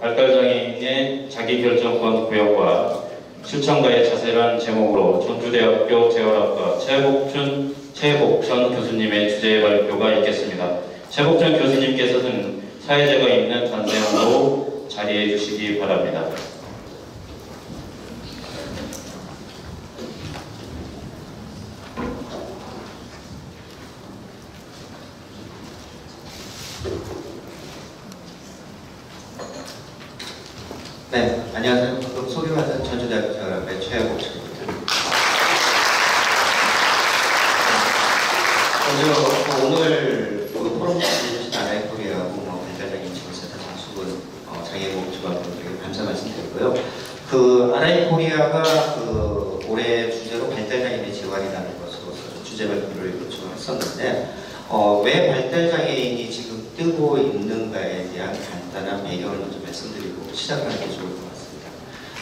발달장애인의 자기결정권 구역과 실천가의 자세라는 제목으로 전주대학교 재활학과 최복전 교수님의 주제 발표가 있겠습니다. 최복전 교수님께서는 사회자가 있는 단체로 자리해 주시기 바랍니다. 네, 안녕하세요. 소개받은 전주대학교 재활학과의 최복전입니다. 먼저 오늘 포럼 주신 아라이 코리아하고 발달장애인 지원센터 장수군 장애복지관분들에게 감사 말씀드리고요. 아라이 코리아가 올해 주제로 발달장애인의 재활이라는 것으로서 주제 발표를 요청을 했었는데 왜 발달장애인이 지금 뜨고 있는가에 대한 간단한 배경을 먼저 말씀드리고 시작하는 게 좋을 것 같습니다.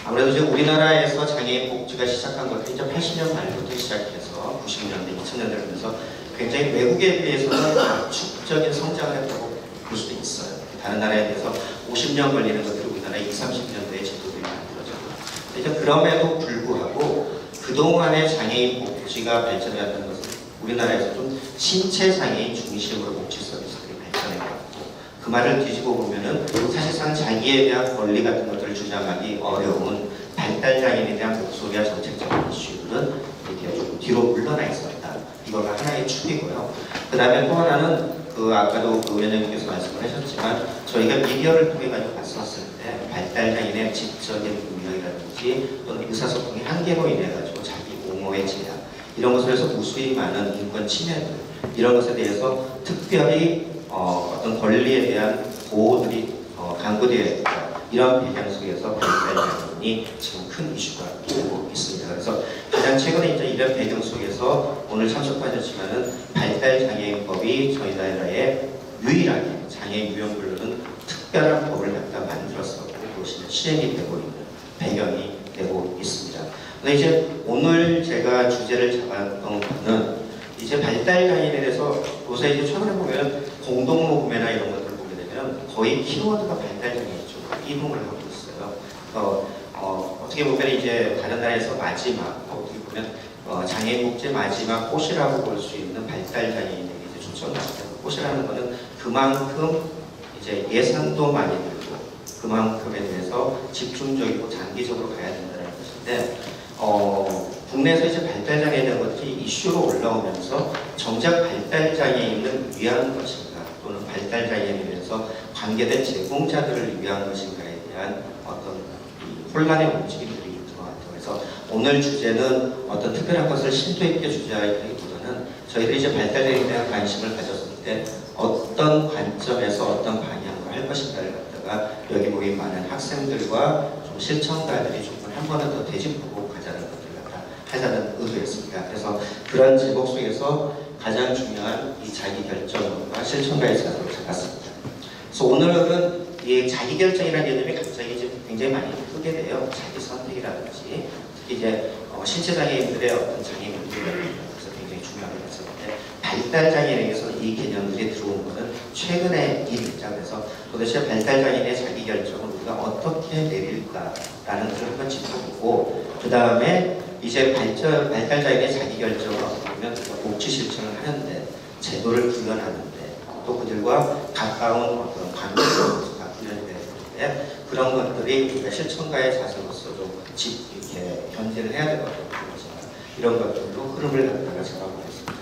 아무래도 이제 우리나라에서 장애인 복지가 시작한 것도 이제 80년 말부터 시작해서 90년대, 2000년대 되면서 굉장히 외국에 비해서는 가축적인 성장을 했다고 볼 수도 있어요. 다른 나라에 비해서 50년 걸리는 것들이 우리나라 20, 30년대에 제도들이 만들어졌고, 이제 그럼에도 불구하고 그동안의 장애인 복지가 발전해왔다는 것은 우리나라에서 좀 신체 장애인 중심으로 복지 서비스들이 발전해왔고, 그 말을 뒤집어 보면은 사실상 자기에 대한 권리 같은 것들을 주장하기 어려운 발달장애인에 대한 목소리와 정책적인 이슈들은 이렇게 좀 뒤로 물러나 있었다. 이거가 하나의 축이고요. 그 다음에 또 하나는 아까도 위원장님께서 말씀을 하셨지만 저희가 미디어를 통해 가지고 봤었을 때 발달장애인의 지적인 능력이라든지 또는 의사소통의 한계로 인해 가지고 자기 옹호의 제약 이런 것을 해서 무수히 많은 인권 침해들 이런 것에 대해서 특별히 어떤 권리에 대한 보호들이 강구되어야 된다. 이런 배경 속에서 발달장애인이 지금 큰 이슈가 되고 있습니다. 그래서 가장 최근에 이제 이런 배경 속에서 오늘 참석하셨지만은 발달장애인법이 저희 나라에 유일하게 장애인 유형별로는 특별한 법을 갖다 만들었었고 그것이 실행이 되고 있는 배경이 되고 있습니다. 근데 이제 오늘 제가 주제를 잡았던 거는 이제 발달장애인에 대해서 요새 이제 최근에 보면 공동모금회나 이런 것들을 보게 되면 거의 키워드가 발달장애인 쪽으로 이동을 하고 있어요. 어떻게 보면 이제 다른 나라에서 마지막 어떻게 보면 장애인 복지의 마지막 꽃이라고 볼 수 있는 발달장애인에게 이제 초점을 맞춰요. 꽃이라는 것은 그만큼 이제 예산도 많이 들고 그만큼에 대해서 집중적이고 장기적으로 가야 된다는 것인데 국내에서 이제 발달장애에 대한 것들이 이슈로 올라오면서 정작 발달장애인을 위한 것인가 또는 발달장애인에 대해서 관계된 제공자들을 위한 것인가에 대한 어떤 혼란의 움직임들이 있는 것 같아요. 그래서 오늘 주제는 어떤 특별한 것을 심도 있게 주제하기보다는 저희들이 이제 발달장애인에 대한 관심을 가졌을 때 어떤 관점에서 어떤 방향으로 할 것인가를 갖다가 여기 모인 많은 학생들과 좀 실천가들이 조금 한 번은 더 되짚어보고 가자는 것들을 갖다 하자는 의도였습니다. 그래서 그런 제목 속에서 가장 중요한 이 자기결정과 실천가의 자세를 잡았습니다. 그래서 오늘은 이 자기결정이라는 개념이 갑자기 이제 굉장히 많이 크게 돼요. 자기 선택이라든지 특히 이제 신체장애인들의 어떤 장애 문제에 대해서 굉장히 중요하게 됐었는데 발달장애인에게서는 이 개념들이 들어온 것은 최근에 이 입장에서 도대체 발달장애인의 자기결정을 우리가 어떻게 내릴까라는 것을 한번 짚어보고 그 다음에 이제 발달장애인의 자기결정을 어떻게 보면 복지 실천을 하는데 제도를 구현하는데 또 그들과 가까운 어떤 관계를 그런 것들이 우리가 실천가의 자세로서 좀 이렇게 견제를 해야 될 것 같아요. 이런 것들로 흐름을 갖다가 잡아보겠습니다.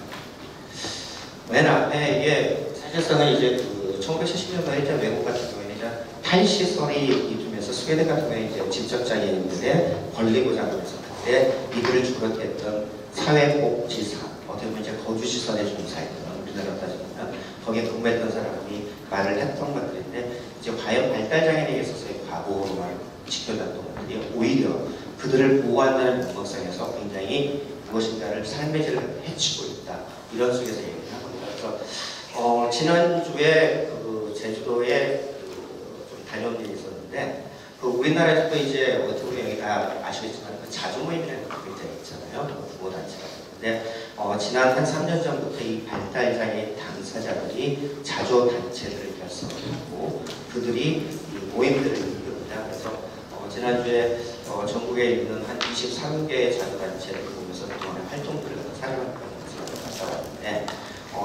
맨 앞에 이게 사실상은 이제 1970년代이제 외국 같은 경우에는 이제 탈시설이 이루면서 스웨덴 같은 경우에 이제 지적장애인들의 권리 보장을 했을 때 이들을 주력게 했던 사회복지사 어떻게 보면 이제 거주시설에 종사했던 우리나라 따지면 거기에 근무했던 사람이 말을 했던 것들인데 이제 과연 발달장애인에 있어서의 과거를 지켜놨던 것들이 오히려 그들을 보호한다는 목적상에서 굉장히 무엇인가를 삶의 질을 해치고 있다. 이런 속에서 얘기를 한 겁니다. 그래서 지난주에 제주도에 좀 다녀온 일이 있었는데 우리나라에서도 이제 어떻게 보면 여기 다 아시겠지만 자주모임이라는 게 굉장히 있잖아요. 구호단체가. 근데 지난 한 3년 전부터 이 발달장애인 당사자들이 자조단체들을 결성하고 그들이 이 모임들을 지난주에 전국에 있는 한 23개의 자주단체를 보면서 그동안의 활동들을 사례를 갔다 왔는데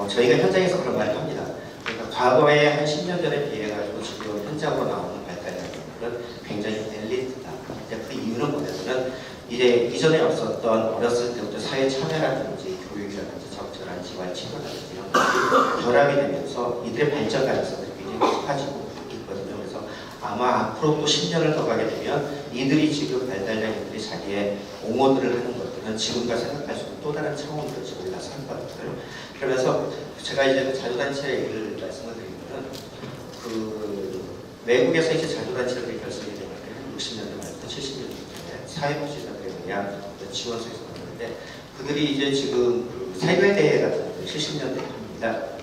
저희가 현장에서 그런 말을 합니다. 그러니까 과거에 한 10년 전에 비해가지고 지금 현장으로 나오는 발달장애인들은 굉장히 엘리트다. 그 이유는 뭐냐면 이제 이전에 없었던 어렸을 때부터 사회 참여라든지 교육이라든지 적절한 지원 치료라든지 이런 것들이 결합이 되면서 이들의 발전 가능성들이 굉장히 높아지고 있거든요. 그래서 아마 앞으로 또 10년을 더 가게 되면 이들이 지금 발달장애인들이 자기의 옹호들을 하는 것들은 지금과 생각할 수 없는 또 다른 차원으로 지금 올라서 할 거거든요. 그러면서 제가 이제 자주단체 일을 말씀을 드리면은 외국에서 이제 자주단체들이 결성이 되는 게 60년대 말부터 70년대 사회복지사들에 대한 지원소에서 나오는데 그들이 이제 지금 세계대회 같은 거 70년대입니다.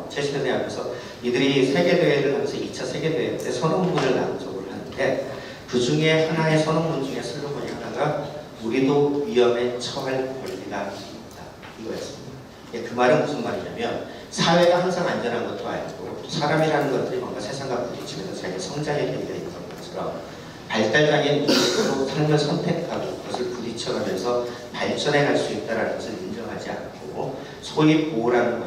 70년대 하면서 이들이 세계대회를 하면서 2차 세계대회 때 선언문을 낭독을 하는데 그 중에 하나의 선언문 중에 슬로건이 하나가 우리도 위험에 처할 권리가 있다. 이거였습니다. 그 말은 무슨 말이냐면 사회가 항상 안전한 것도 아니고 사람이라는 것들이 뭔가 세상과 부딪히면서 자기 성장의 계기가 있는 것처럼 발달장애인으로 삶을 선택하고 그것을 부딪혀가면서 발전해 갈 수 있다는 것을 인정하지 않고 소위 보호라는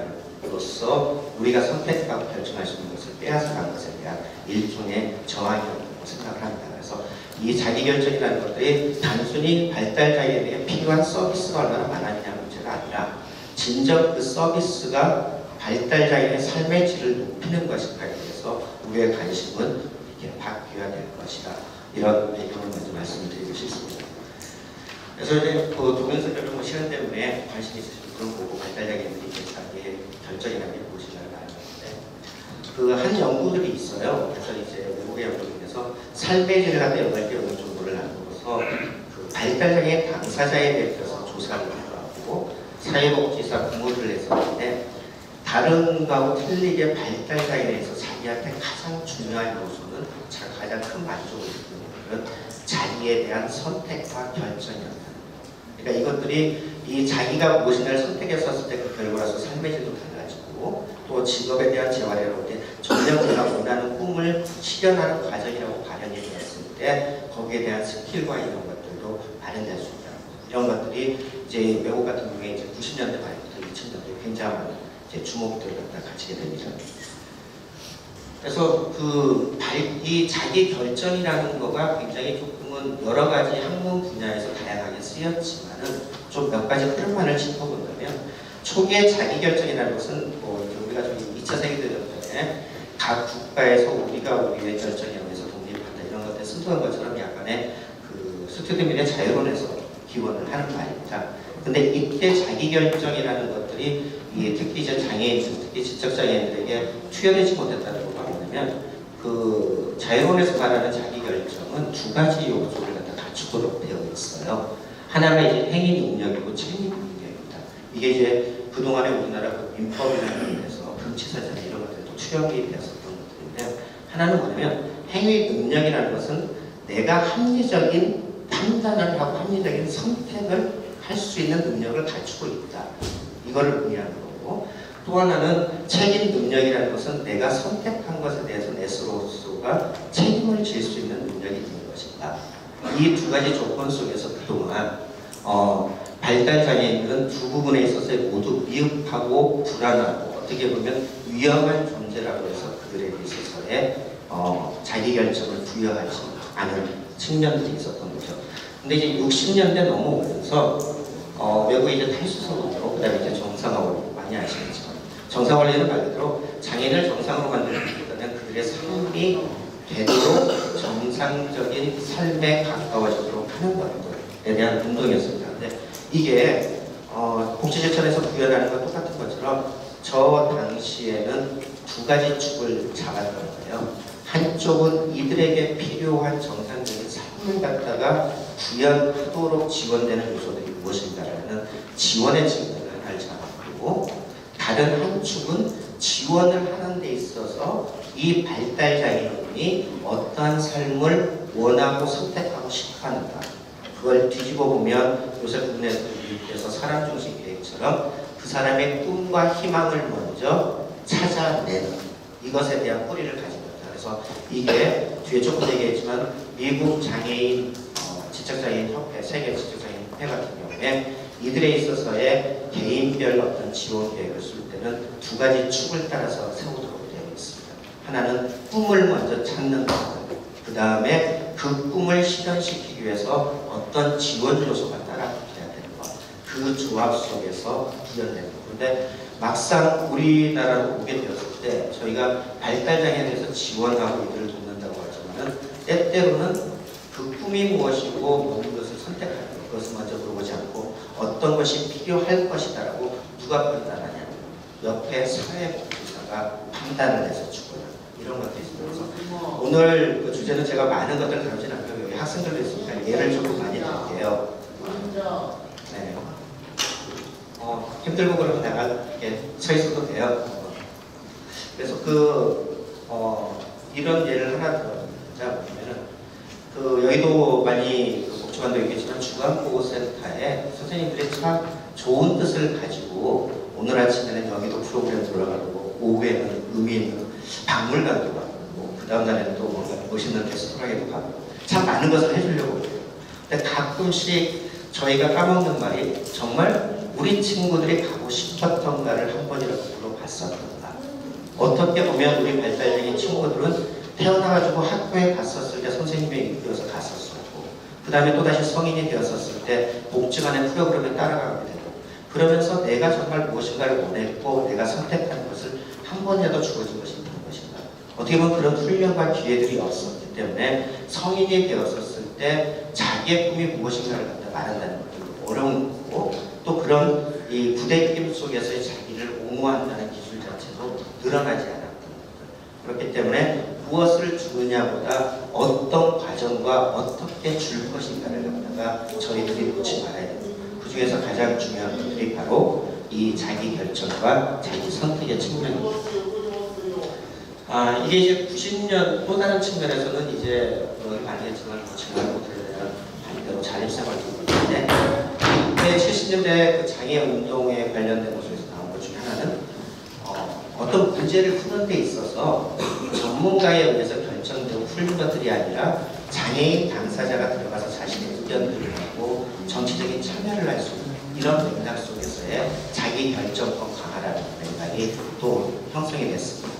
말로서 우리가 선택하고 결정할 수 있는 것을 빼앗아간 것에 대한 일종의 저항이라고 생각을 합니다. 그래서 이 자기결정이라는 것들이 단순히 발달장애인에게 필요한 서비스가 얼마나 많았냐는 문제가 아니라 진정 그 서비스가 발달장애인의 삶의 질을 높이는 것인가에 대해서 우리의 관심은 이렇게 바뀌어야 될 것이다. 이런 배경을 먼저 말씀을 드리고 싶습니다. 그래서 이제 동영상별로 시간 때문에 관심 있으신 분은 보고 발달장애인들이 자기의 결정이라는 게 무엇인가를 알았는데 한 연구들이 있어요. 그래서 이제 외국의 연구 중에서 삶의 질을 갖다 8개 정도를 나누어서 발달장애 당사자에 대해서 조사를 해봤고 사회복지사 부모들을 했었는데 다른 거하고 틀리게 발달장애에서 자기한테 가장 중요한 요소는 가장 큰 만족을 느끼는 것은 자기에 대한 선택과 결정이었다. 그러니까 이것들이 이 자기가 무엇인가를 선택했었을 때 그 결과로서 삶의 질도 달라지고 또 직업에 대한 재활이라고 때 전혀 내가 원하는 꿈을 실현하는 과정이라고 발현이 되었을 때 거기에 대한 스킬과 이런 것들도 발현될 수 있다. 이런 것들이 이제 외국 같은 경우에 이제 90년대 말부터 2000년대 굉장한 이제 주목들을 갖다 가지게 됩니다. 그래서 이 자기 결정이라는 거가 굉장히 조금은 여러 가지 학문 분야에서 다양하게 쓰였지만은 좀 몇 가지 흐름만을 짚어본다면 초기의 자기 결정이라는 것은 우리가 좀 2차 세계대전 전에 각 국가에서 우리가 우리의 결정에 의해서 독립한다 이런 것들 쓰던 것처럼 약간의 스튜디움의 자유론에서 기원을 하는 말입니다. 근데 이때 자기 결정이라는 것들이 특히 이제 장애인들, 특히 지적장애인들에게 투여되지 못했다는 걸 말하면 자유론에서 말하는 자기 결정은 두 가지 요소를 갖다 갖추도록 되어 있어요. 하나가 이제 행위 능력이고 책임 능력입니다. 이게 이제 그동안에 우리나라 민법이라는 데서 금치사전 이런 것들도 투영이 되었었던 것들인데 하나는 뭐냐면 행위 능력이라는 것은 내가 합리적인 판단을 하고 합리적인 선택을 할 수 있는 능력을 갖추고 있다. 이거를 의미하는 거고 또 하나는 책임 능력이라는 것은 내가 선택한 것에 대해서 내 스스로가 책임을 질 수 있는 능력이 있는 것이다. 이 두 가지 조건 속에서 그동안 발달장애인들은 두 부분에 있어서 모두 미흡하고 불안하고 어떻게 보면 위험한 존재라고 해서 그들에게 있어서의 자기 결정을 부여하지 않은 측면들이 있었던 거죠. 근데 이제 60년대 넘어오면서 외국의 이제 탈수선언으로 그다음에 이제 정상화원리 많이 아시겠지만 정상원리는 말 그대로 장애인을 정상으로 만드는 것보다는 그들의 삶이 되도록 정상적인 삶에 가까워지도록 하는 것들에 대한 운동이었습니다. 근데 이게 복지제천에서 구현하는 것 똑같은 것처럼 저 당시에는 두 가지 축을 잡았던 거예요. 한쪽은 이들에게 필요한 정상적인 삶을 갖다가 구현하도록 지원되는 요소들이 무엇인가라는 지원의 측면을 하나를 잡았고 다른 한 축은 지원을 하는 데 있어서 이 발달장애인이 어떠한 삶을 원하고 선택하고 싶어하는가 그걸 뒤집어 보면 요새 국내에서 미국에서 사람 중심 계획처럼 그 사람의 꿈과 희망을 먼저 찾아내는 이것에 대한 뿌리를 가지고 있다. 그래서 이게 뒤에 조금 얘기했지만 미국 장애인 지적장애인 협회, 세계 지적장애인 협회 같은 경우에 이들에 있어서의 개인별 어떤 지원 계획을 쓸 때는 두 가지 축을 따라서 세우도록 되어 있습니다. 하나는 꿈을 먼저 찾는 것, 그 다음에 그 꿈을 실현시키기 위해서 어떤 지원 요소가 따라붙어야 되는 것, 그 조합 속에서 구현되는 것. 그런데 막상 우리나라로 오게 되었을 때 저희가 발달장애에 대해서 지원하고 이들을 돕는다고 하지만은 때때로는 그 꿈이 무엇이고 모든 것을 선택하는 것을 먼저 물어보지 않고 어떤 것이 필요할 것이다라고 누가 판단하냐, 옆에 사회복지사가 판단을 해서 주거나 이런 것들이 있어서 오늘 그 주제는 제가 많은 것들을 다루진 않고요. 여기 학생들도 있으니까 예를 조금 많이 드릴게요. 네. 힘들고 그러면 내가 이렇게 서 있어도 돼요. 그래서 이런 예를 하나 들어보자 보면은 여의도 많이 복지관도 있겠지만 주간보호센터에 선생님들이 참 좋은 뜻을 가지고 오늘 아침에는 여기도 프로그램 들어가고 오후에는 의미 있는 박물관도 가고 그 다음 날에는 또 뭔가 멋있는 레스토랑에도 가고 참 많은 것을 해주려고 해요. 근데 가끔씩 저희가 까먹는 말이 정말 우리 친구들이 가고 싶었던가를 한 번이라도 물어봤었던가. 어떻게 보면 우리 발달장애인 친구들은 태어나가지고 학교에 갔었을 때 선생님이 이끌어서 갔었었고 그 다음에 또다시 성인이 되었었을 때 복지관의 프로그램에 따라가게 되고 그러면서 내가 정말 무엇인가를 원했고 내가 선택한 것을 한 번이라도 주어진 것이 있는 것인가. 어떻게 보면 그런 훈련과 기회들이 없었기 때문에 성인이 되었었을 때 자기의 꿈이 무엇인가를 갖다 말한다는 것도 어려운 거고 또 그런 이 부대낌 속에서의 자기를 옹호한다는 기술 자체도 늘어나지 않았던 것들. 그렇기 때문에 무엇을 주느냐보다 어떤 과정과 어떻게 줄 것인가를 갖다가 저희들이 놓지 말아야 됩니다. 그 중에서 가장 중요한 것들이 바로 이 자기 결정과 자기 선택의 측면입니다. 이게 이제 90년 또 다른 측면에서는 이제 아니겠지만 지난번에 대한 반대로 자립생활도 있는데 70년대 그 장애 운동에 관련된 것에서 나온 것 중에 하나는 어떤 문제를 푸는 데 있어서 전문가에 의해서 결정되고 풀린 것들이 아니라 장애인 당사자가 들어가서 자신의 의견들을 하고 정치적인 참여를 할 수 있는 이런 맥락 속에서의 자기 결정권 강화라는 맥락이 또 형성이 됐습니다.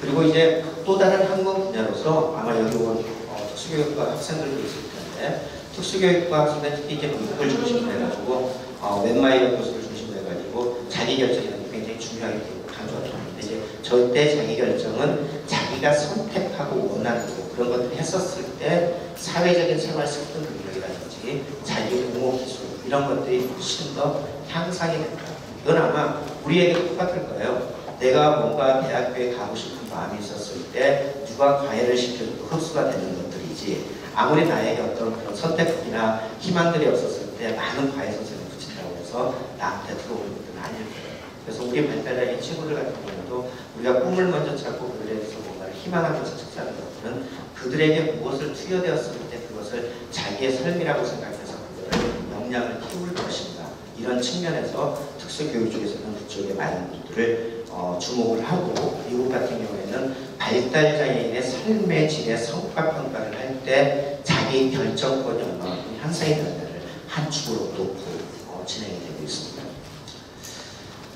그리고 이제 또 다른 학문 분야로서 아마 여기 온 특수교육과 학생들도 있을 텐데 특수교육과 학생들 특히 이제 교육을 중심으로 해가지고 웬마이어 교수를 중심으로 해가지고 자기결정이라는 게 굉장히 중요하게 강조합니다. 이제 절대 자기결정은 자기가 선택하고 원하는 그런 것들을 했었을 때 사회적인 생활 습득 능력이라든지 자기 옹호 기술 이런 것들이 훨씬 더 향상이 된다. 이건 아마 우리에게 똑같을 거예요. 내가 뭔가 대학교에 가고 싶은 마음이 있었을 때 누가 과외를 시켜도 흡수가 되는 것들이지 아무리 나에게 어떤 그런 선택이나 희망들이 없었을 때 많은 과외 선생님을 붙인다고 해서 나한테 들어오는 것들은 아닐 거예요. 그래서 우리 발달장애인 친구들 같은 경우도 우리가 꿈을 먼저 찾고 그들에 대해서 뭔가를 희망하면서 찾자는 것들은 그들에게 무엇을 투여되었을 때 그것을 자기의 삶이라고 생각해서 그들의 역량을 키울 것인가 이런 측면에서 특수교육 쪽에서는 그쪽에 많은 분들을 주목을 하고 미국 같은 경우에는 발달장애인의 삶의 질의 성과 평가를 할 때 자기 결정권이 얼마만큼 향상이 되는지를 한 축으로 놓고 진행이 되고 있습니다.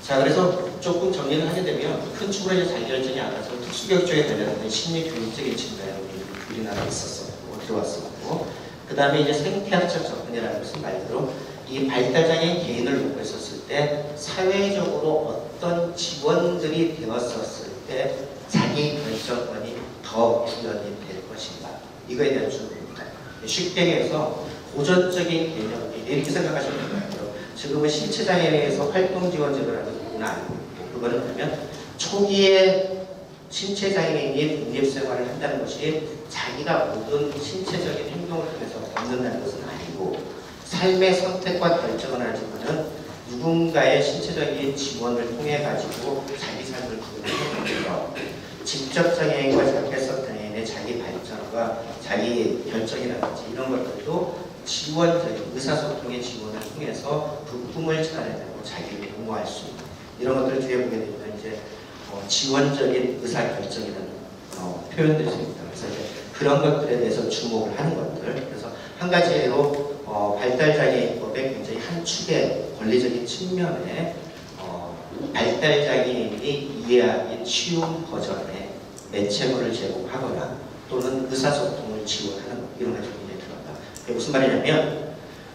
자, 그래서 조금 정리를 하게 되면 큰 축으로 이제 자기결정이 알아서 특수교육 쪽에 관련된 심리교육적인 측면에 우리나라에 있었었고 들어왔었고 그 다음에 이제 생태학적 접근이라는 것은 말 그대로 이 발달장애인 개인을 놓고 있었을 때 사회적으로 어떤 지원들이 되었었을 때 자기 결정권이 더 구현이 될 것인가 이거에 대한 주목입니다. 쉽게 얘기해서 고전적인 개념 이렇게 생각하시면 될 것 같아요. 지금은 신체장애에서 활동지원제도라는 부분은 아니고 그거는 뭐냐면 초기에 신체장애인이 독립생활을 한다는 것이 자기가 모든 신체적인 행동을 통해서 얻는다는 것은 아니고 삶의 선택과 결정을 하지만은 누군가의 신체적인 지원을 통해 가지고 자기 삶을 구현하는 직접 장애인과 자폐성 장애인의 자기 발전과 자기 결정이라든지 이런 것들도 지원적인 의사소통의 지원을 통해서 그 꿈을 찾아내고 자기를 옹호할 수 있는 이런 것들을 뒤에 보게 되면 이제 지원적인 의사결정이라는 표현들이 있습니다. 그래서 이제 그런 것들에 대해서 주목을 하는 것들. 그래서 한 가지 예로 발달장애인법의 굉장히 한 축의 권리적인 측면에 발달장애인이 이해하기 쉬운 버전의 매체물을 제공하거나 또는 의사소통을 지원하는 것, 이런 것이 굉장히 들어간다. 그게 무슨 말이냐면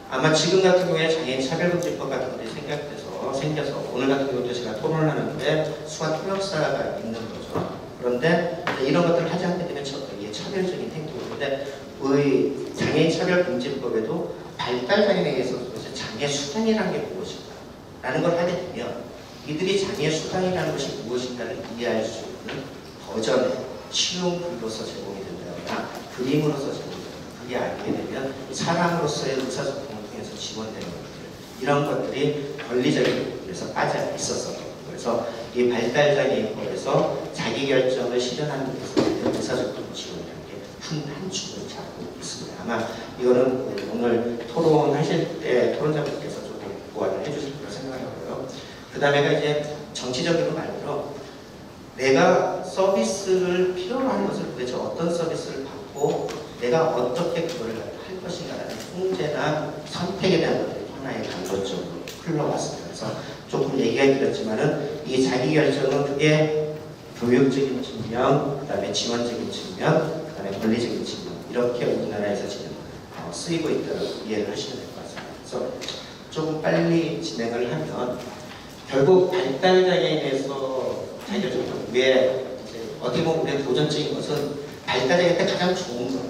아마 지금 같은 경우에 장애인 차별금지법 같은 것들이 생겨서 오늘 같은 경우도 제가 토론을 하는데 수학 통역사가 있는 거죠. 그런데 이런 것들을 하지 않게 되면 이게 차별적인 행동인데 우리 장애인 차별금지법에도 발달장애인에 있어서 장애 수단이라는 게 무엇인가 라는 걸 하게 되면 이들이 장애 수단이라는 것이 무엇인가를 이해할 수 있는 버전의 쉬운 글로서 제공이 된다거나 그림으로서 제공이 된다거나 그게 아니게 되면 사람으로서의 의사소통을 통해서 지원되는 것들 이런 것들이 권리적인 부분에서 빠져 있었어요. 그래서 이 발달장애인법에서 자기결정을 실현하는 데 있어서 의사소통 지원이라는 게 큰 한 축을 잡고 있습니다. 아마 이거는 오늘 토론하실 때 토론자분께서 조금 보완을 해주실 거라 생각하고요. 그 다음에가 이제 정치적으로 말로 내가 서비스를 필요로 하는 것을 도대체 어떤 서비스를 받고 내가 어떻게 그걸 할 것인가라는 통제나 선택에 대한 것들이 하나의 강조점으로 흘러왔습니다. 그래서 조금 얘기가 길었지만은 이 자기결정은 크게 교육적인 측면, 그 다음에 지원적인 측면, 그 다음에 권리적인 측면 이렇게 우리나라에서 지금 쓰이고 있다고 이해를 하시면 될 것 같습니다. 그래서 조금 빨리 진행을 하면 결국 발달장애인에서 자기결정 왜 어떻게 보면 우리의 도전적인 것은 발달장애 때 가장 좋은 거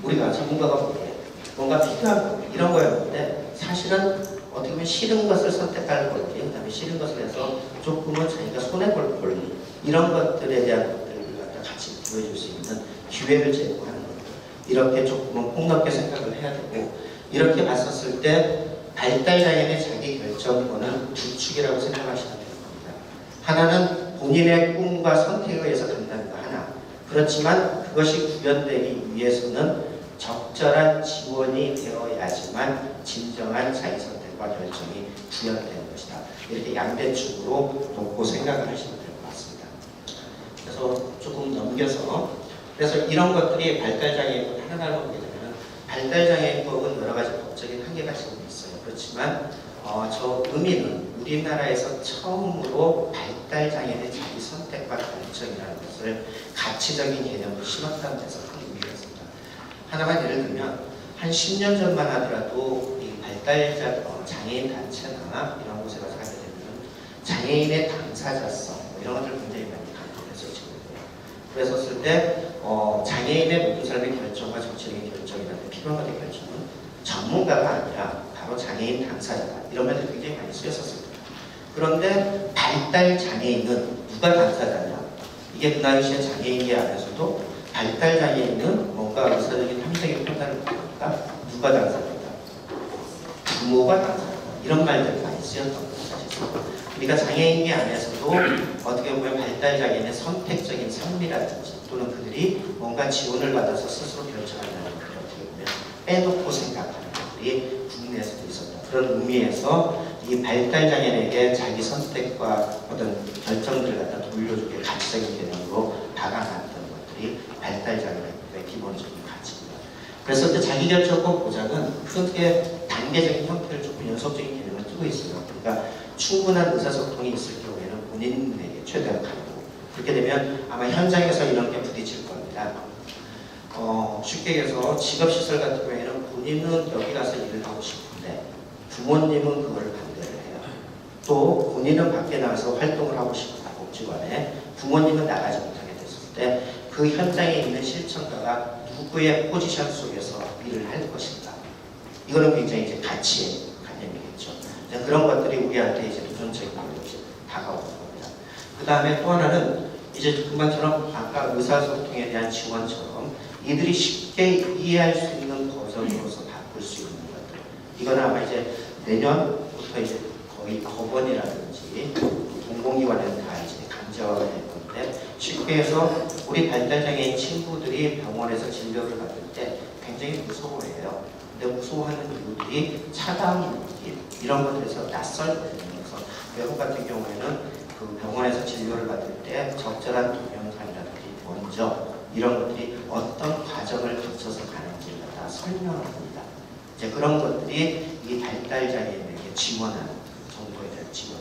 우리가 전문가가 보기에 뭔가 필요한 거 이런 거였는데 사실은 어떻게 보면 싫은 것을 선택할 권리, 그 다음에 싫은 것을 해서 조금은 자기가 손해볼 권리 이런 것들에 대한 것들을 갖다 같이 보여줄 수 있는 기회를 제공하는 것들 이렇게 조금은 폭넓게 생각을 해야 되고 이렇게 봤었을 때 발달장애인의 자기결정권은 두 축이라고 생각하시면 될 겁니다. 하나는 본인의 꿈과 선택에 의해서 간다는 거 하나 그렇지만 그것이 구현되기 위해서는 적절한 지원이 되어야지만 진정한 자기선택과 결정이 구현되는 것이다. 이렇게 양대축으로 놓고 생각을 하시면 될 것 같습니다. 그래서 조금 넘겨서 그래서 이런 것들이 발달장애인법 하나를 보게 되면 발달장애인법은 여러 가지 법적인 한계가 지금 있어요. 그렇지만 저 의미는 우리나라에서 처음으로 발달장애인의 자기선택과 결정이라는 것을 가치적인 개념으로 심었다는 데서 큰 의미가 있습니다. 하나만 예를 들면 한 10년 전만 하더라도 이 장애인 단체나 이런 곳에 가서 하게 되면 장애인의 당사자성 이런 것들을 굉장히 많이 강조했었죠. 그랬었을 때 장애인의 모든 삶의 결정과 정치적인 결정이라든지 필요한 것의 결정은 전문가가 아니라 바로 장애인 당사자다. 이런 말들이 굉장히 많이 쓰였었습니다. 그런데 발달장애인은 누가 당사자냐? 이게 그 당시에 장애인계 안에서도 발달장애인은 뭔가 의사적인 탐색의 판단을 받으니까 누가 당사자다? 부모가 당사자다. 이런 말들이 많이 쓰였던 거죠. 그러니까 장애인계 안에서도 어떻게 보면 발달장애인의 선택적인 삶이라든지 또는 그들이 뭔가 지원을 받아서 스스로 결정한다는 것을 어떻게 보면 빼놓고 생각하는 것들이 국내에서도 있었다. 그런 의미에서 이 발달장애인에게 자기 선택과 어떤 결정들을 갖다 돌려주게 가치적인 개념으로 박아놨던 것들이 발달장애인의 기본적인 가치입니다. 그래서 이제 자기결정권 보장은 크게 단계적인 형태를 조금 연속적인 개념을 띠고 있어요. 그러니까 충분한 의사소통이 있을 경우에는 본인에게 최대한 가고 그렇게 되면 아마 현장에서 이런 게 부딪힐 겁니다. 쉽게 얘기해서 직업시설 같은 경우에는 본인은 여기 가서 일을 하고 싶은데 부모님은 그걸 반대를 해요. 또 본인은 밖에 나가서 활동을 하고 싶은 복지관에 부모님은 나가지 못하게 됐을 때 그 현장에 있는 실천가가 누구의 포지션 속에서 일을 할 것인가. 이거는 굉장히 이제 가치의 관념이겠죠. 그런 것들이 우리한테 이제 도전적인 걸로 다가오는 겁니다. 그 다음에 또 하나는 이제 금방처럼 아까 의사소통에 대한 지원처럼 이들이 쉽게 이해할 수 있는 버전으로서 바꿀 수 있는 것들. 이건 아마 이제 내년부터 이제 거의 법원이라든지 공공기관에는 다 이제 강제화가 될 건데 쉽게 해서 우리 발달장애인 친구들이 병원에서 진료를 받을 때 굉장히 무서워해요. 근데 무서워하는 이유들이 차가운 느낌 이런 것들에서 낯설거든요. 그래서 외국 같은 경우에는 그 병원에서 진료를 받을 때 적절한 동영상이라든지 먼저 이런 것들이 어떤 과정을 거쳐서 가는지를 다 설명합니다. 이제 그런 것들이 이 발달 장애인에게 지원하는 정보에 대한 지원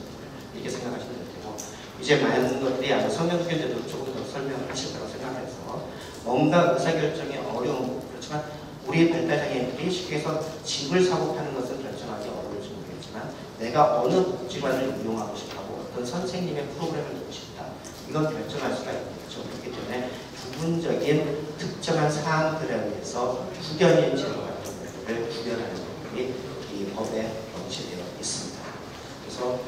이렇게 생각하시면 될 테고 이제 많은 것들이 아마 성경 교재도 조금 더 설명을 하실 거라고 생각해서 뭔가 의사결정이 어려운 그렇지만 우리 발달장애인들이 쉽게 해서 집을 사고 파는 것은 결정하기 어려울지 모르겠지만 내가 어느 복지관을 이용하고 싶다고 어떤 선생님의 프로그램을 듣고 싶다 이건 결정할 수가 있겠죠. 그렇기 때문에 부분적인 특정한 사항들에 의해서 후견인 제도 같은 것들을 구별하는 부분이 이 법에 명시되어 있습니다. 그래서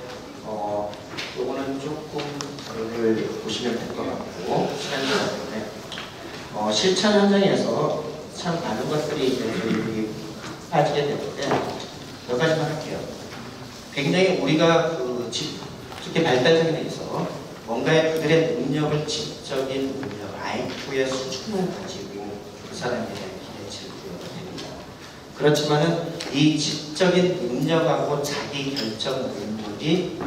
요거는 조금 자료를 보시면 될 것 같고 시간이 때문에 실천 현장에서 참 많은 것들이 이제 저희들이 빠지게 되는데 몇 가지만 할게요. 굉장히 우리가 특히 발달장애에 있어 뭔가의 그들의 능력을 지적인 능력, IQ의 수준을 가지고 그 사람에 대한 기대치를 부여가 됩니다. 그렇지만은 이 지적인 능력하고 자기 결정 능력이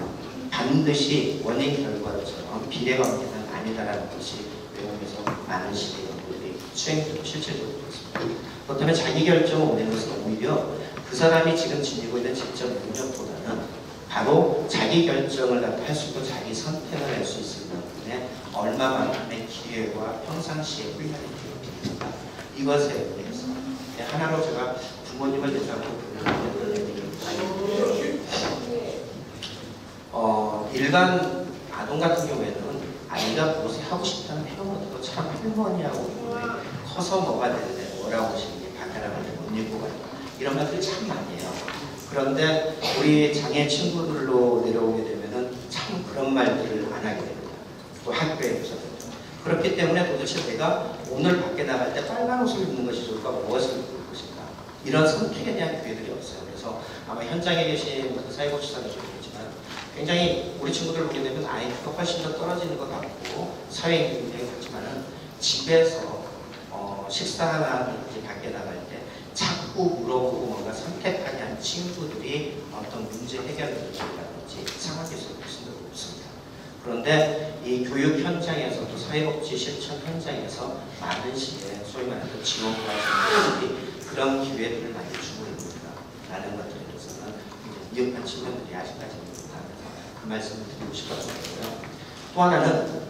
반드시 원인 결과처럼 비례관계는 아니다라는 것이 외국에서 많은 시대 연구들이 수행되고 실질적으로 있습니다. 그렇다면 자기 결정을 원하는 것은 오히려 그 사람이 지금 지니고 있는 지적 능력보다는 바로 자기 결정을 할 수 있고 자기 선택을 할 수 있을 만큼의 얼마만큼의 기회와 평상시에 훈련이 되어집니다. 이것에 대해서 하나로 제가 부모님을 대상으로 일반 아동 같은 경우에는 아이가 무엇을 하고 싶다는 표현도 참 할머니하고 커서 뭐가 되는데 뭐라고 하시는지 밖에 나가는데 못 입고 가요. 이런 말들이 참 많이 해요. 그런데 우리 장애 친구들로 내려오게 되면은 참 그런 말들을 안 하게 됩니다. 또 학교에서도. 그렇기 때문에 도대체 내가 오늘 밖에 나갈 때 빨간 옷을 입는 것이 좋을까 무엇을 입을 것인가 이런 선택에 대한 기회들이 없어요. 그래서 아마 현장에 계신 사회복지사는 좋겠지만 굉장히 우리 친구들 보게 되면 IQ가 훨씬 더 떨어지는 것 같고 사회인이 굉장히 그렇지만은 집에서 식사나 이제 밖에 나갈 때 자꾸 물어보고 뭔가 선택하게 한 친구들이 어떤 문제 해결이라든지 상황에서 훨씬 더 높습니다. 그런데 이 교육 현장에서도 사회복지 실천 현장에서 많은 시기에 소위 말하는 지원과 지원들이 그런 기회들을 많이 주고 있습니다. 라는 것들에 대해서는 미흡한 측면들이 아직까지 있습니다. 그 말씀을 드리고 싶었고요. 또 하나는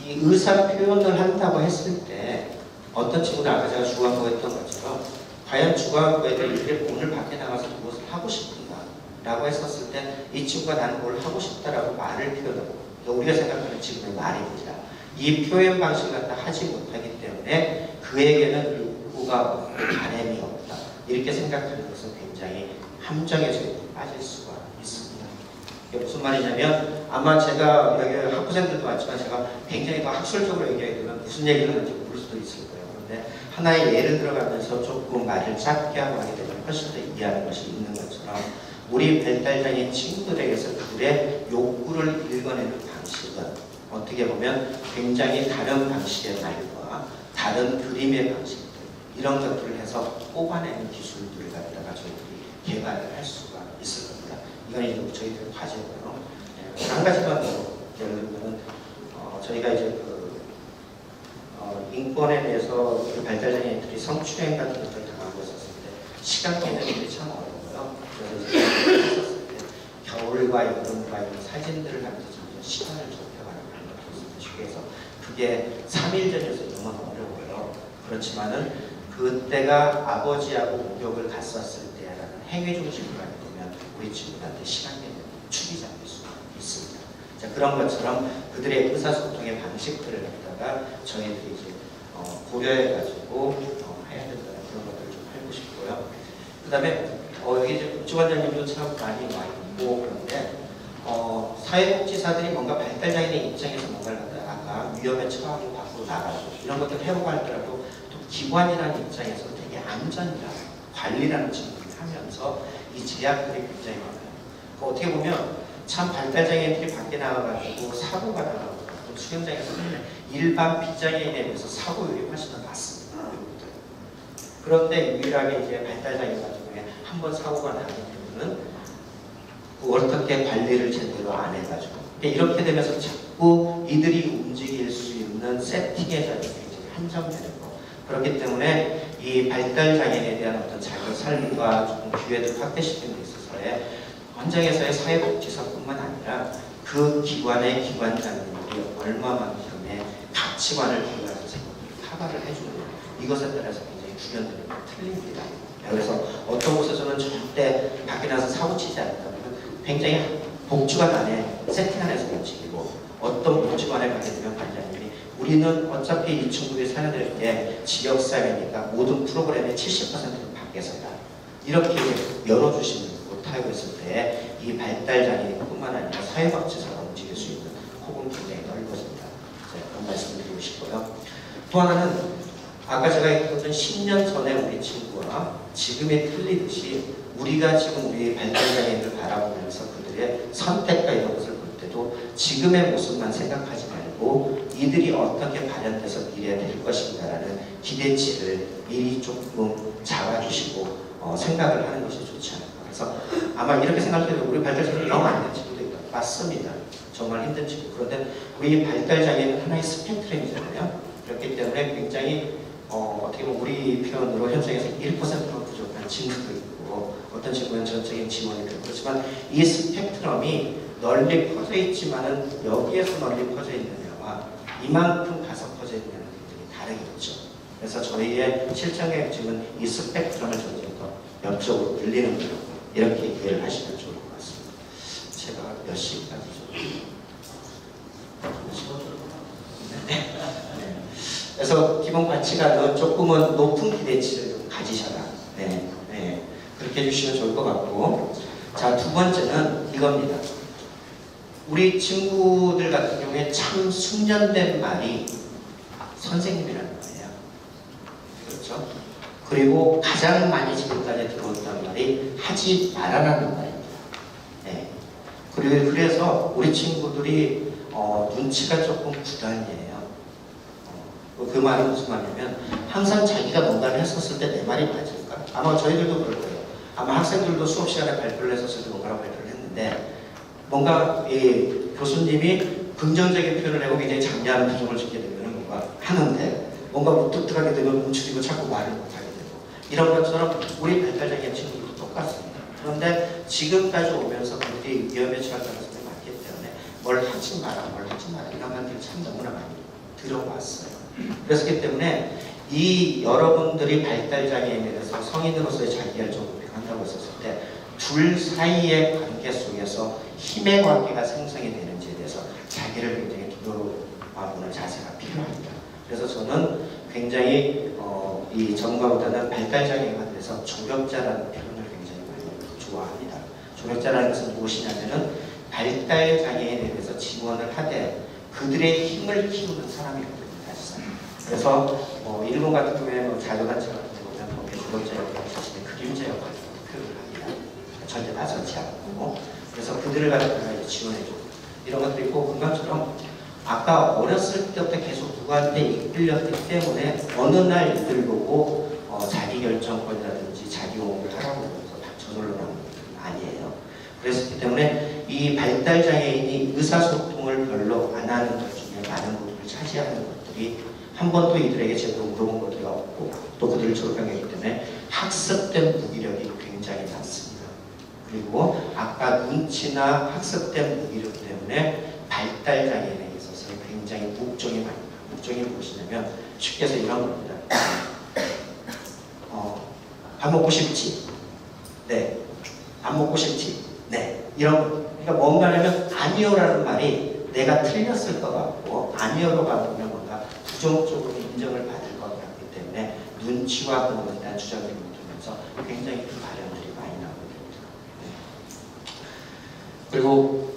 이 의사 표현을 한다고 했을 때 어떤 친구들 아까 제가 주관부 했던 것처럼 과연 주관부 애들이 오늘 밖에 나가서 무엇을 하고 싶은가 라고 했었을 때 이 친구가 나는 뭘 하고 싶다라고 말을 표현하고 우리가 생각하는 지금의 말입니다. 이 표현 방식을 갖다 하지 못하기 때문에 그에게는 욕구가 바램이 없다. 이렇게 생각하는 것은 굉장히 함정에서 빠질 수가 있습니다. 이게 무슨 말이냐면 아마 제가 여기 학부생들도 많지만 제가 굉장히 더 학술적으로 얘기하게 되면 무슨 얘기를 하는지 모를 수도 있을 거예요. 그런데 하나의 예를 들어가면서 조금 말을 짧게 하고 하게 되면 훨씬 더 이해하는 것이 있는 것처럼 우리 발달장애인 친구들에게서 그들의 욕구를 읽어내는 방식은 어떻게 보면 굉장히 다른 방식의 말과 다른 그림의 방식들 이런 것들을 해서 뽑아내는 기술들을 갖다가 저희들이 개발을 할 수가 있을 겁니다. 이건 이제 저희들의 과제고요. 한 가지만 더 예를 들면 저희가 이제 인권에 대해서 발달장애인들이 성추행 같은 것을 당하고 있었을 때 시간 개념이 참 어려워요. 그래서 했었을 때 겨울과 여름과 이런 사진들을 하면서 시간을 좁혀가는 것을 쉽게 해서 그게 3일 전이어서 너무 어려워요. 그렇지만은 그때가 아버지하고 목욕을 갔었을 때라는 행위 중심으로 하게 되면 우리 친구들한테 시간 개념이 축이 잡힐 수가 있습니다. 자, 그런 것처럼 그들의 의사소통의 방식들을 갖다가 저희들이 이제 고려해가지고 해야 된다는 그런 것들을 좀 알고 싶고요. 그 다음에 여기 이제 복지관장님도 참 많이 와 있고 그런데 사회복지사들이 뭔가 발달장애인의 입장에서 뭔가를 갖다가 아까 위험에 처하고 밖으로 나가고 이런 것들을 해보고 하더라도 또 기관이라는 입장에서 되게 안전이라 관리라는 측면을 하면서 이 제약들이 굉장히 많아요. 어떻게 보면 참 발달장애인들이 밖에 나가가지고 사고가 나가고 수영장에서 일반 빗장애인에 비해서 사고율이 훨씬 더 낮습니다. 그런데 유일하게 이제 발달장애 같은 경우에 한번 사고가 나는 경우는 어떻게 관리를 제대로 안 해가지고 이렇게 되면서 자꾸 이들이 움직일 수 있는 세팅의 자리가 굉장히 한정되는 거. 그렇기 때문에 이 발달 장애인에 대한 어떤 자기 삶과 조금 기회를 확대시키는 데 있어서의 현장에서의 사회복지사뿐만 아니라 그 기관의 기관장님들이 얼마만큼의 가치관을 기반해서 생각을 카바를 해주느냐, 이것에 따라서 굉장히 구현들이 틀립니다. 그래서 어떤 곳에서는 절대 밖에 나서 사고치지 않는다면 굉장히 복지관 안에 세팅 안에서 움직이고, 어떤 복지관에 가게 되면 관장님이 우리는 어차피 이 친구들이 살아야 될 때 지역사회니까 모든 프로그램의 70%는 밖에서다, 이렇게 열어주시는 못하고 있을 때 이 발달장애인뿐만 아니라 사회복지사가 움직일 수 있는 폭은 굉장히 넓어집니다. 그런 말씀을 드리고 싶고요. 또 하나는 아까 제가 얘기했던 10년 전에 우리 친구와 지금의 틀리듯이 우리가 지금 우리 발달장애인을 바라보면서 그들의 선택과 이런 것을 볼 때도 지금의 모습만 생각하지 말고 이들이 어떻게 발현돼서 미래에 될 것인가라는 기대치를 미리 조금 잡아주시고 생각을 하는 것이 좋지 않을까. 그래서 아마 이렇게 생각해도 우리 발달장애인 영 안 된 친구도 있다. 맞습니다. 정말 힘든 친구. 그런데 우리 발달장애는 하나의 스펙트럼이잖아요. 그렇기 때문에 굉장히 어떻게 보면 우리 표현으로 현장에서 1%만 부족한 친구도 있고, 어떤 친구는 전적인 지원이 되고, 그렇지만 이 스펙트럼이 널리 퍼져 있지만은 여기에서 널리 퍼져 있느냐와 이만큼 가서 퍼져 있느냐는 굉장히 다르겠죠. 그래서 저희의 실장의 지금 이 스펙트럼을 점점 더 옆쪽으로 늘리는 거라고 이렇게 이해를 하시면 좋을 것 같습니다. 제가 몇 시까지죠? 네. 그래서 기본 가치관은 조금은 높은 기대치를 좀 가지셔라. 네. 그렇게 해주시면 좋을 것 같고, 자, 두 번째는 이겁니다. 우리 친구들 같은 경우에 참 숙련된 말이 선생님이라는 거예요. 그렇죠? 그리고 가장 많이 지금까지 들어왔던 말이 하지 말아라는 말입니다. 네. 그리고 그래서 우리 친구들이 눈치가 조금 구달이에요. 그 말은 무슨 말이냐면 항상 자기가 뭔가를 했었을 때 내 말이 맞을까? 아마 저희들도 그럴 거예요. 아마 학생들도 수업 시간에 발표를 했었을 때 뭔가라고 발표를 했는데, 뭔가 이 교수님이 긍정적인 표현을 하고 굉장히 장려하는 표정을 짓게 되면 뭔가 하는데, 뭔가 무뚝뚝하게 되면 뭉치고 자꾸 말을 못하게 되고, 이런 것처럼 우리 발달장애 친구들도 똑같습니다. 그런데 지금까지 오면서 그들이 위험에 처할 가능성이 많기 때문에 뭘 하지 마라 이런 말들을 참 너무나 많이 들어왔어요. 그렇기 때문에 이 여러분들이 발달장애인에 대해서 성인으로서의 자기결정을 한다고 했었을 때 둘 사이의 관계 속에서 힘의 관계가 생성이 되는지에 대해서 자기를 굉장히 뒤돌아보는 자세가 필요합니다. 그래서 저는 굉장히 이 전문가보다는 발달장애인에 대해서 조력자라는 표현을 굉장히 많이 좋아합니다. 조력자라는 것은 무엇이냐면은 발달장애인에 대해서 지원을 하되 그들의 힘을 키우는 사람이거든요. 그래서 일본 같은 경우에 자유단체 같은 경우는 거기에 조력자 역할을 자신의 그림자 역할을 표현을 합니다. 절대 나서지 않고, 그래서 그들을 갖다가 지원해주고 이런 것도 있고, 금방처럼 아까 어렸을 때부터 계속 누구한테 이끌렸기 때문에 어느 날 이들 보고 자기 결정권이라든지 자기 호흡을 하라고 해서 저절로 나오는 것은 아니에요. 그렇기 때문에 이 발달장애인이 의사소통을 별로 안 하는 것 중에 많은 부분을 차지하는 것들이 한 번도 이들에게 제대로 물어본 것들이 없고, 또 그들을 조력하기 때문에 학습된 무기력이 굉장히 많습니다. 그리고 아까 눈치나 학습된 무기력 때문에 발달장애인에 있어서 굉장히 묵종이 많이 나요. 묵종이 무엇이냐면 쉽게 해서 이런 겁니다. 밥 먹고 싶지? 네. 안 먹고 싶지? 네. 이런 거. 그러니까 뭔가 하면 아니요라는 말이 내가 틀렸을 것 같고, 아니요로 가보면 뭔가 부정적으로 인정을 받을 것 같기 때문에 눈치와 그런 것에 대한 주장들이 붙으면서 굉장히 그 발현들이 많이 나오게 됩니다. 네. 그리고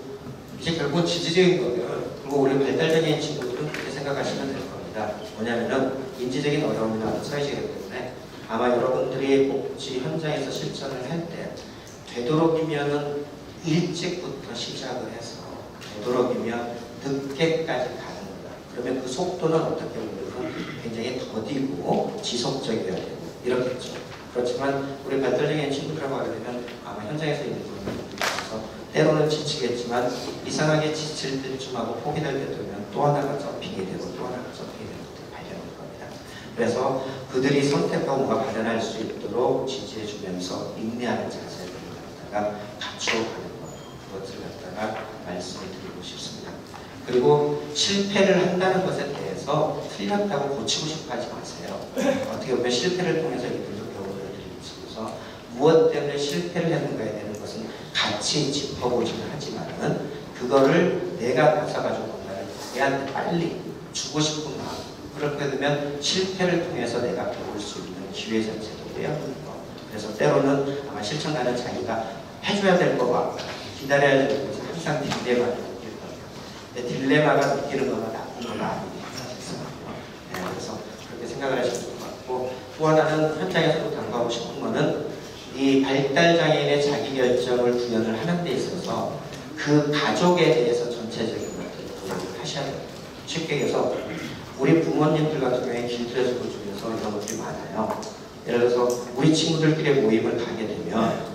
이제 결국 지지적인 거고요. 그리고 우리 발달장애인 친구들은 그렇게 생각하시면 될 겁니다. 뭐냐면은 인지적인 어려움이나 어떤 사회적이기 때문에 아마 여러분들이 복지 현장에서 실천을 할 때 되도록이면은 일찍부터 시작을 해서 되도록이면 늦게까지 가는 거다. 그러면 그 속도는 어떻게 보면 굉장히 더디고 지속적이어야 되고 이렇겠죠. 그렇지만 우리 발달장애인 친구들하고 하게 되면 아마 현장에서 있는 분들이 있어서 때로는 지치겠지만 이상하게 지칠 때쯤하고 포기될 때 되면 또 하나가 점핑이 되고 또 하나가 점핑이 되는 것들이 발견될 겁니다. 그래서 그들이 선택하고 뭔가 발현할 수 있도록 지지해주면서 인내하는 자세를 갖다가 갖추어가는 것, 그것을 갖다가 말씀을 드리고 싶습니다. 그리고 실패를 한다는 것에 대해서 틀렸다고 고치고 싶어 하지 마세요. 어떻게 보면 실패를 통해서 이들도 배우를 드리면서 무엇 때문에 실패를 했는가에 대한 것은 같이 짚어보지는 하지만은 그거를 내가 가져가지고 뭔가를 얘한테 빨리 주고 싶은 마음, 그렇게 되면 실패를 통해서 내가 배울 수 있는 기회 자체도 빼앗는 거. 그래서 때로는 아마 실천가는 자기가 해줘야 될 거와 기다려야 될 것을 항상 딜레마를 느낄 거예요. 근데 딜레마가 느끼는 거가 나쁜 건 아닙니다. 그래서 그렇게 생각을 하시는 것 같고, 또 하나는 현장에서도 당부하고 싶은 거는 이 발달장애인의 자기결정을 구현을 하는 데 있어서 그 가족에 대해서 전체적인 것들을 고려를 하셔야 돼요. 쉽게 얘기해서 우리 부모님들 같은 경우에 길들여서 중에서 이런 것들이 많아요. 예를 들어서 우리 친구들끼리 모임을 가게 되면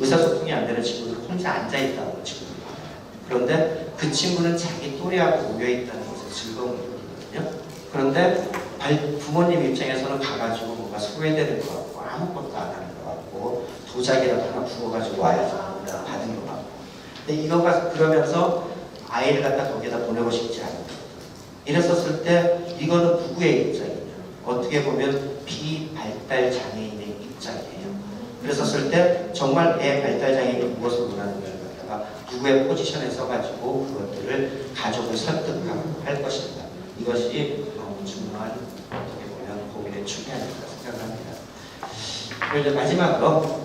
의사소통이 안 되는 친구들 혼자 앉아있다는 친구들이 많아요. 그런데 그 친구는 자기 또래하고 모여있다는 것에 즐거움을 느끼거든요. 그런데 부모님 입장에서는 가가지고 뭔가 소외되는 것 같고 아무것도 안 하는 것 같고 도자기라도 하나 구워가지고 와야지 받은 것 같고, 근데 이거가 그러면서 아이를 갖다 거기에다 보내고 싶지 않은 거. 이랬었을 때 이거는 누구의 입장이냐? 어떻게 보면 비발달 장애인의 입장이에요. 그랬었을 때 정말 내 발달 장애인이 무엇을 원하는가를 갖다가 누구의 포지션에 서가지고 그것들을 가족을 설득하고 할 것인가. 이것이 너무 중요한, 어떻게 보면 고민의 중요하다고 생각합니다. 그리고 이제 마지막으로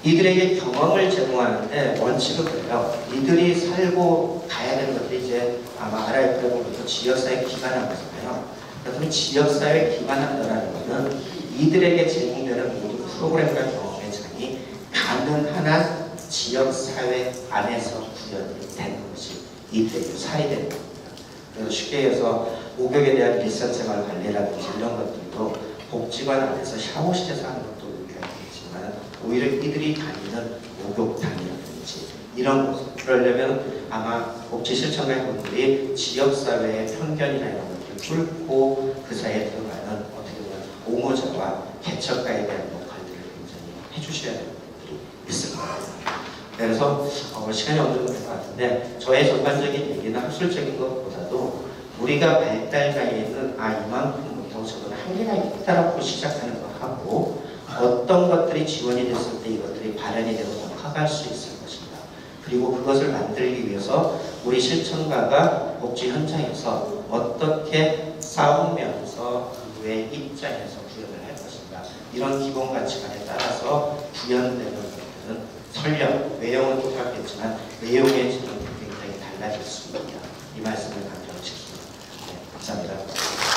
이들에게 경험을 제공하는데 원칙은 그래요. 이들이 살고 가야 되는 것들이 이제 아마 RIP로부터 지역사회에 기반한 거잖아요. 그래서 지역사회에 기반한다는 것은 이들에게 제공되는 모든 프로그램과 경험의 장이 가능한 한 지역사회 안에서 구현이 되는 것이 이들에게 사회되는 겁니다. 그래서 쉽게 해서 목욕에 대한 일상생활 관리라든지 이런 것들도 복지관 안에서 샤워실에서 하는 것도 있지만 오히려 이들이 다니는 목욕탕이라든지 이런 곳, 그러려면 아마 복지실천가분들이 지역사회의 편견이나 이런 것들을 뚫고 그 사이에 들어가는 어떻게 보면 옹호자와 개척가에 대한 역할들을 굉장히 해주셔야 되는 것들이 있을 거예요. 그래서 시간이 어느 정도 될 것 같은데 저의 전반적인 얘기는 학술적인 것보다도 우리가 발달장애인은 이만큼 못하고 저거는 한계가 있다라고 시작하는 거 하고 어떤 것들이 지원이 됐을 때 이것들이 발현이 되고 커갈 수 있을 것인가. 그리고 그것을 만들기 위해서 우리 실천가가 복지 현장에서 어떻게 싸우면서 그의 입장에서 구현을 할 것인가. 이런 기본 가치관에 따라서 구현되는 것들은 설령 외형은 똑같겠지만 내용의 질은 굉장히 달라질 수 있다. 이 말씀을 강조하고 싶습니다. 감사합니다.